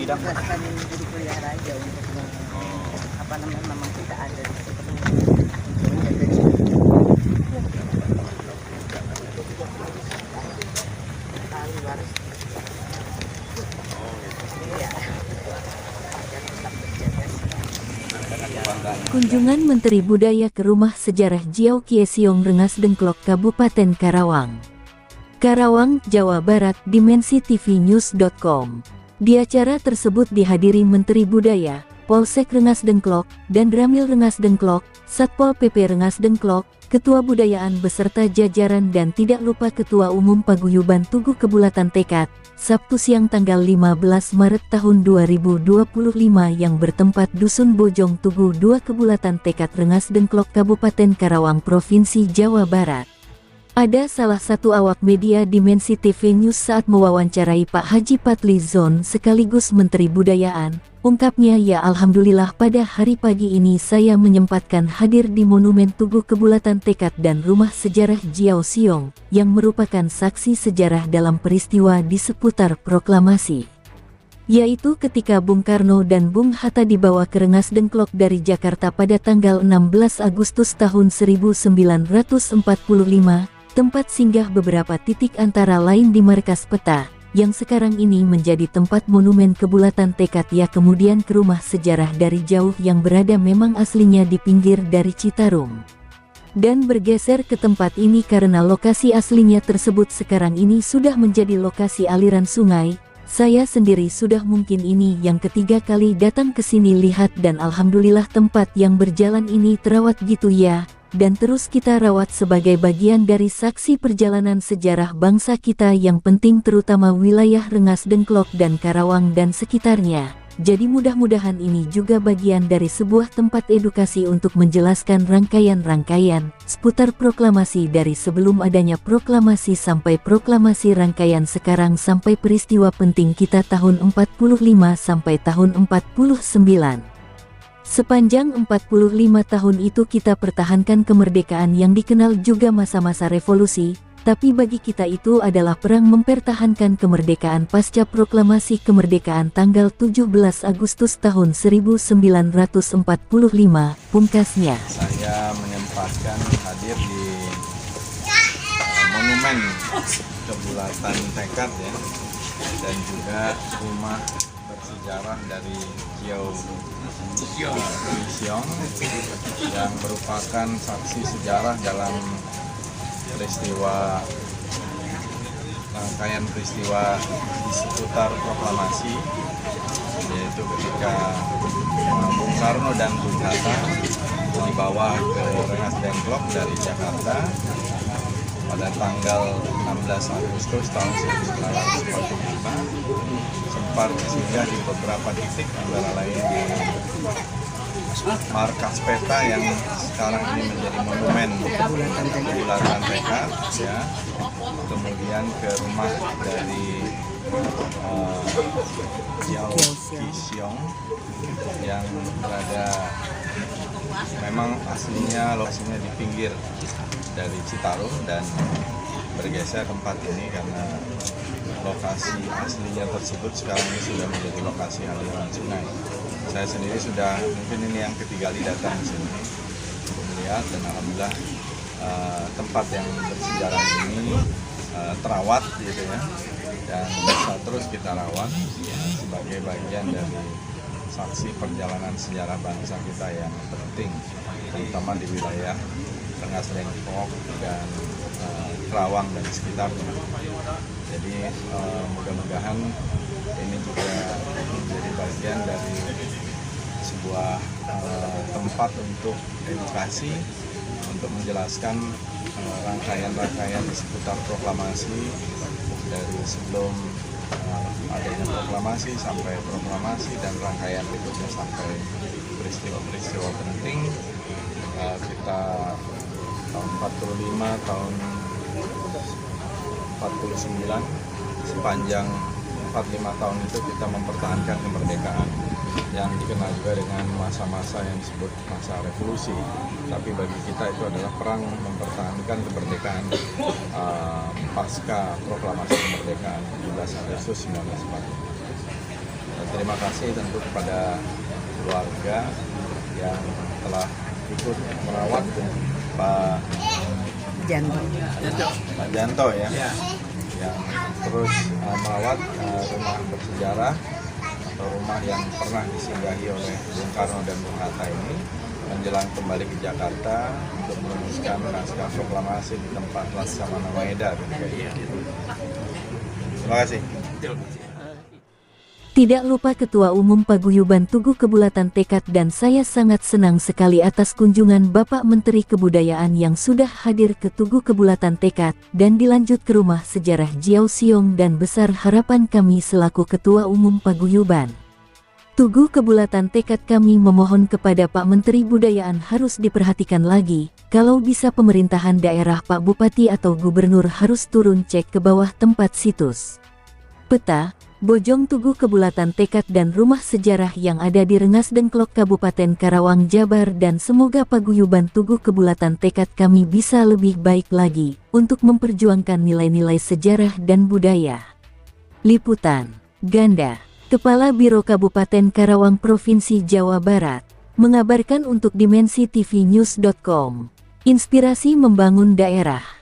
bidang apa? bukan jadi kuliah aja untuk apa namanya, memang kita ada di situ untuk menjaga kali harus iya dan tetap berjaga sih. Kunjungan Menteri Budaya ke Rumah Sejarah Jiao Kiesiong Rengas Dengklok Kabupaten Karawang. Karawang, Jawa Barat, dimensitv-news.com. Di acara tersebut dihadiri Menteri Budaya, Polsek Rengas Dengklok, dan Ramil Rengas Dengklok, Satpol PP Rengas Dengklok, Ketua Budayaan beserta jajaran dan tidak lupa Ketua Umum Paguyuban Tugu Kebulatan Tekad, Sabtu siang tanggal 15 Maret tahun 2025 yang bertempat Dusun Bojong Tugu 2 Kebulatan Tekad Rengas Dengklok Kabupaten Karawang Provinsi Jawa Barat. Ada salah satu awak media Dimensi TV News saat mewawancarai Pak Haji Patli Zon sekaligus Menteri Budayaan. Ungkapnya, ya alhamdulillah pada hari pagi ini saya menyempatkan hadir di Monumen Tugu Kebulatan Tekad dan Rumah Sejarah Jiao Siong, yang merupakan saksi sejarah dalam peristiwa di seputar proklamasi. Yaitu ketika Bung Karno dan Bung Hatta dibawa ke Rengas Dengklok dari Jakarta pada tanggal 16 Agustus tahun 1945, tempat singgah beberapa titik antara lain di Markas Peta, yang sekarang ini menjadi tempat Monumen Kebulatan Tekad, ya kemudian ke Rumah Sejarah dari jauh yang berada memang aslinya di pinggir dari Citarum. Dan bergeser ke tempat ini karena lokasi aslinya tersebut sekarang ini sudah menjadi lokasi aliran sungai. Saya sendiri sudah mungkin ini yang ketiga kali datang ke sini lihat dan alhamdulillah tempat yang berjalan ini terawat gitu ya. Dan terus kita rawat sebagai bagian dari saksi perjalanan sejarah bangsa kita yang penting terutama wilayah Rengas Dengklok dan Karawang dan sekitarnya. Jadi mudah-mudahan ini juga bagian dari sebuah tempat edukasi untuk menjelaskan rangkaian-rangkaian seputar proklamasi dari sebelum adanya proklamasi sampai proklamasi rangkaian sekarang sampai peristiwa penting kita tahun 45 sampai tahun 49. Sepanjang 45 tahun itu kita pertahankan kemerdekaan yang dikenal juga masa-masa revolusi, tapi bagi kita itu adalah perang mempertahankan kemerdekaan pasca proklamasi kemerdekaan tanggal 17 Agustus tahun 1945, pungkasnya. Saya menyempatkan hadir di Monumen Kebulatan Tekad ya, dan juga rumah bersejarah dari Jiao Siong yang merupakan saksi sejarah dalam peristiwa rangkaian peristiwa di seputar proklamasi, yaitu ketika Bung Karno dan Bung Hatta dibawa ke Rengas Dengklok dari Jakarta pada tanggal 16 Agustus tahun 1945, sempat singgah di beberapa titik antara lain di Markas Peta yang sekarang ini menjadi Monumen Kebulatan Tekad ya, kemudian ke rumah dari Jiao Kiesiong yang berada memang aslinya lokasinya di pinggir dari Citarum dan bergeser tempat ini karena lokasi aslinya tersebut sekarang ini sudah menjadi lokasi aliran sungai. Saya sendiri sudah mungkin ini yang ketiga kali datang ke sini untuk melihat dan alhamdulillah tempat yang bersejarah ini terawat gitu ya, dan bisa terus kita rawat sebagai bagian dari saksi perjalanan sejarah bangsa kita yang penting, terutama di wilayah Rengas Dengklok dan Karawang dan sekitarnya. Jadi mudah-mudahan ini juga menjadi bagian dari sebuah tempat untuk edukasi, untuk menjelaskan rangkaian-rangkaian di seputar proklamasi dari sebelum adanya proklamasi sampai proklamasi dan rangkaian berikutnya sampai peristiwa-peristiwa penting. Kita tahun 45, tahun 49, sepanjang 45 tahun itu kita mempertahankan kemerdekaan yang dikenal juga dengan masa-masa yang disebut masa revolusi, tapi bagi kita itu adalah perang mempertahankan kemerdekaan pasca proklamasi kemerdekaan 17 Agustus 1945. terima kasih tentu kepada keluarga yang telah ikut merawat Pak Janto ya, yang terus merawat rumah bersejarah atau rumah yang pernah disinggahi oleh Bung Karno dan Bung Hatta ini menjelang kembali ke Jakarta untuk merumuskan naskah proklamasi di tempat Laksamana Maeda. Terima kasih. Tidak lupa Ketua Umum Paguyuban Tugu Kebulatan Tekad, dan saya sangat senang sekali atas kunjungan Bapak Menteri Kebudayaan yang sudah hadir ke Tugu Kebulatan Tekad dan dilanjut ke Rumah Sejarah Jiao Siong, dan besar harapan kami selaku Ketua Umum Paguyuban Tugu Kebulatan Tekad, kami memohon kepada Pak Menteri Budayaan harus diperhatikan lagi, kalau bisa pemerintahan daerah Pak Bupati atau Gubernur harus turun cek ke bawah tempat situs peta Bojong Tugu Kebulatan Tekad dan Rumah Sejarah yang ada di Rengas Dengklok Kabupaten Karawang, Jabar, dan semoga Paguyuban Tugu Kebulatan Tekad kami bisa lebih baik lagi untuk memperjuangkan nilai-nilai sejarah dan budaya. Liputan Ganda, Kepala Biro Kabupaten Karawang Provinsi Jawa Barat, mengabarkan untuk Dimensi TV News.com. Inspirasi membangun daerah.